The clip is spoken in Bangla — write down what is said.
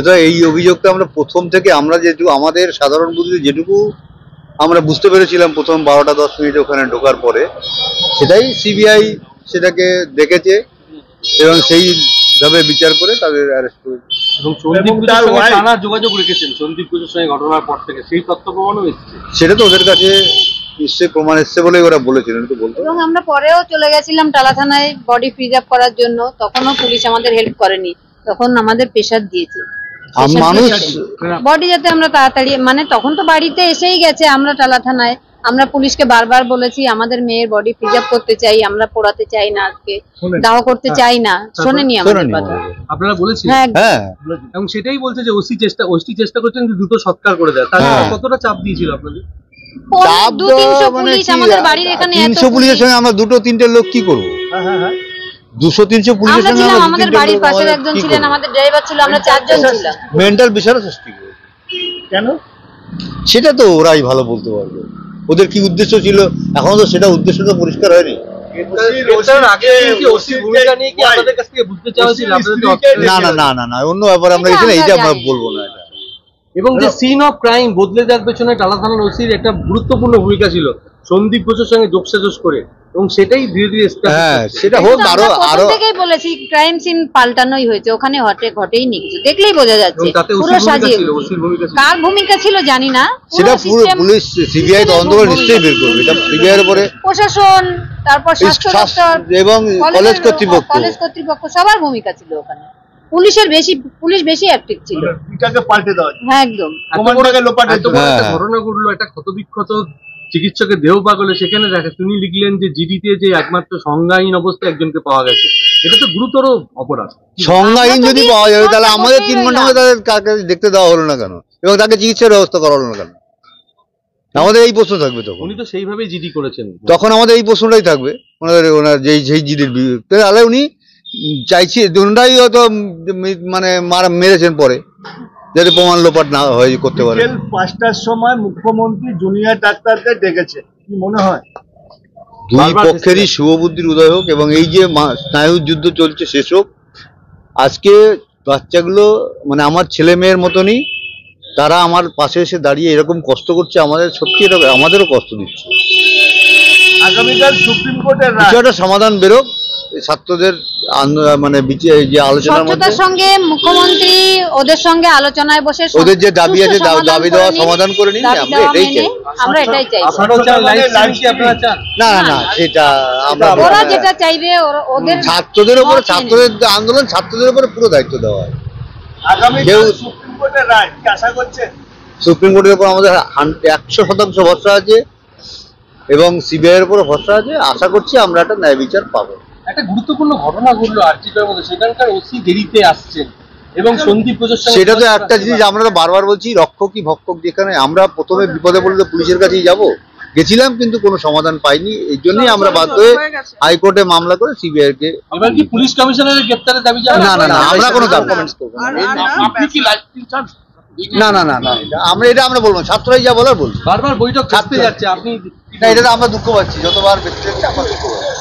এটা এই অভিযোগটা আমরা প্রথম থেকে আমরা যেটুকু আমাদের সাধারণ বুদ্ধিতে যেটুকু আমরা বুঝতে পেরেছিলাম প্রথম 12টা 10 মিনিট ওখানে ঢোকার পরে, সেটাই সিবিআই সেটাকে দেখেছে এবং সেইভাবে বিচার করে তাদের অ্যারেস্ট করেছে। এবং সন্দীপ ঘোষের সঙ্গে টানা যোগাযোগ রেখেছেন সন্দীপ ঘোষের সঙ্গে ঘটনার পর থেকে, সেই তথ্য প্রমাণও এসেছে। সেটা তো ওদের কাছে নিশ্চয়ই প্রমাণ এসছে বলেই ওরা বলেছিলেন, তো বলতো। এবং আমরা পরেও চলে গেছিলাম টালা থানায় বডি প্রিজার্ভ করার জন্য, তখনও পুলিশ আমাদের হেল্প করেনি, তখন আমাদের প্রেশার দিয়েছে মানুষ বডি যাতে আমরা তাড়াতাড়ি, মানে তখন তো বাড়িতে এসেই গেছে। আমরা টালা থানায় আমরা পুলিশকে বারবার বলেছি আমাদের মেয়ের বডি প্রিজার্ভ করতে চাই, আমরা পোড়াতে চাই না, আজকে দাহ করতে চাই না, শোনেনি আমাদের কথা। আপনারা বলেছেন? হ্যাঁ, এবং সেটাই বলছে যে ওসি চেষ্টা করছেন যে দ্রুত সৎকার করে দেয়। তাহলে কতটা চাপ দিয়েছিল আপনাদের? 200-300 পুলিশ আমাদের বাড়ির এখানে, 300 পুলিশের সঙ্গে আমরা 2-3টে লোক কি করবো? 200-300 পুলিশের সঙ্গে আমরা আমাদের বাড়ির পাশের একজন ছিলেন, আমাদের ড্রাইভার ছিল, আমরা 4 জন ছিলাম। মেন্টাল বিষয় সৃষ্টি করে কেন সেটা তো ওরাই ভালো বলতে পারবে, ওদের কি উদ্দেশ্য ছিল। এখনো তো সেটা উদ্দেশ্যটা পরিষ্কার হয়নি। না অন্য ব্যাপারে আমরা এইটা আমরা বলবো না। এবং যে সিন অফ ক্রাইম বদলে যাওয়ার পেছনে টালা থানার ওসির একটা গুরুত্বপূর্ণ ভূমিকা ছিল, সন্দীপ ঘোষের সঙ্গে যোগসাজশ করে, এবং সেটাই ধীরে ধীরে সেটা হোক। আরো থেকেই বলেছি ক্রাইম সিন পাল্টানোই হয়েছে, ওখানে ঘটেই নি কিছু, দেখলেই বোঝা যাচ্ছে পুরো সাজিয়ে। কার ভূমিকা ছিল জানি না, সেটা পুরো পুলিশ সিবিআই তদন্ত করে নিশ্চয়ই বের করবে। এটা সিবিআই এর উপরে প্রশাসন, তারপর স্বাস্থ্য দপ্তর এবং কলেজ কর্তৃপক্ষ সবার ভূমিকা ছিল ওখানে। পুলিশ বেশি অ্যাক্টিভ ছিল, এটাকে পাল্টে দেওয়া। হ্যাঁ, একদম। ঘটনা ঘটলো, একটা ক্ষতবিক্ষত চিকিৎসকের দেহ পাগলে, সেখানে দেখে তিনি লিখলেন যে জিডিতে যে একমাত্র সংজ্ঞাহীন অবস্থায় একজনকে পাওয়া গেছে। এটা তো গুরুতর অপরাধ। সংজ্ঞাহীন যদি পাওয়া যাবে তাহলে আমাদের 3 ঘন্টা তাদের কাকে দেখতে দেওয়া হলো না কেন, এবং তাকে চিকিৎসার ব্যবস্থা করা হলো না কেন? আমাদের এই প্রশ্ন থাকবে তখন। উনি তো সেইভাবেই জিডি করেছেন, তখন আমাদের এই প্রশ্নটাই থাকবে ওনার যেই জিডির তাহলে উনি চাইছি ওনারাই হয়তো মানে মেরেছেন পরে, যাতে প্রমাণ লোপাট না হয় করতে পারে। 5টার সময় মুখ্যমন্ত্রী জুনিয়র ডাক্তারদের ডেকেছে, কি মনে হয়? দুই পক্ষেরই শুভবুদ্ধির উদয় হোক এবং এই যে স্নায়ু যুদ্ধ চলছে শেষ হোক। আজকে বাচ্চাগুলো মানে আমার ছেলে মেয়ের মতনই, তারা আমার পাশে এসে দাঁড়িয়ে এরকম কষ্ট করছে, আমাদের সত্যি এটা আমাদেরও কষ্ট দিচ্ছে। আগামীকাল সুপ্রিম কোর্টের কিছু একটা সমাধান বেরোক ছাত্রদের মানে যে আলোচনার মধ্যে সঙ্গে মুখ্যমন্ত্রী ওদের সঙ্গে আলোচনায় বসে ওদের যে দাবি আছে দাবি দেওয়া সমাধান করে নিন। আমরা এটাই চাই। না সেটা আমরা ওরা যেটা চাইবে ওদের ছাত্রদের উপরে, ছাত্রদের আন্দোলন ছাত্রদের উপরে পুরো দায়িত্ব দেওয়া হয়। আগামীকাল সুপ্রিম কোর্টের রায় কি আশা করছেন? সুপ্রিম কোর্টের উপর আমাদের 100% ভরসা আছে এবং সিবিআই এর উপর ভরসা আছে। আশা করছি আমরা একটা ন্যায় বিচার পাবো। একটা গুরুত্বপূর্ণ ঘটনা ঘটলো আরজিকরের মধ্যে, সেখানকার ওসি দেরিতে আসছেন এবং সন্দীপ ঘোষের সঙ্গে। সেটা তো একটা জিনিস আমরা তো বারবার বলছি, রক্ষক কি ভক্ষক। যেখানে আমরা প্রথমে বিপদে পড়লে তো পুলিশের কাছেই গেছিলাম, কিন্তু কোনো সমাধান পাইনি। এই জন্যই আমরা বাধ্য হয়ে হাইকোর্টে মামলা করে সিবিআই কে। এবার কি পুলিশ কমিশনারের গ্রেফতারের দাবি জানাবেন? না আমরা কোনো কমেন্টস করব না। আপনি কি লাইভ চান? এটা আমরা বলবো, ছাত্ররাই যা বলার বলবো। বারবার বৈঠক থাকতে যাচ্ছে, আপনি না, এটা আমরা দুঃখ পাচ্ছি, যতবার ব্যক্তি আমরা দুঃখ পাচ্ছি।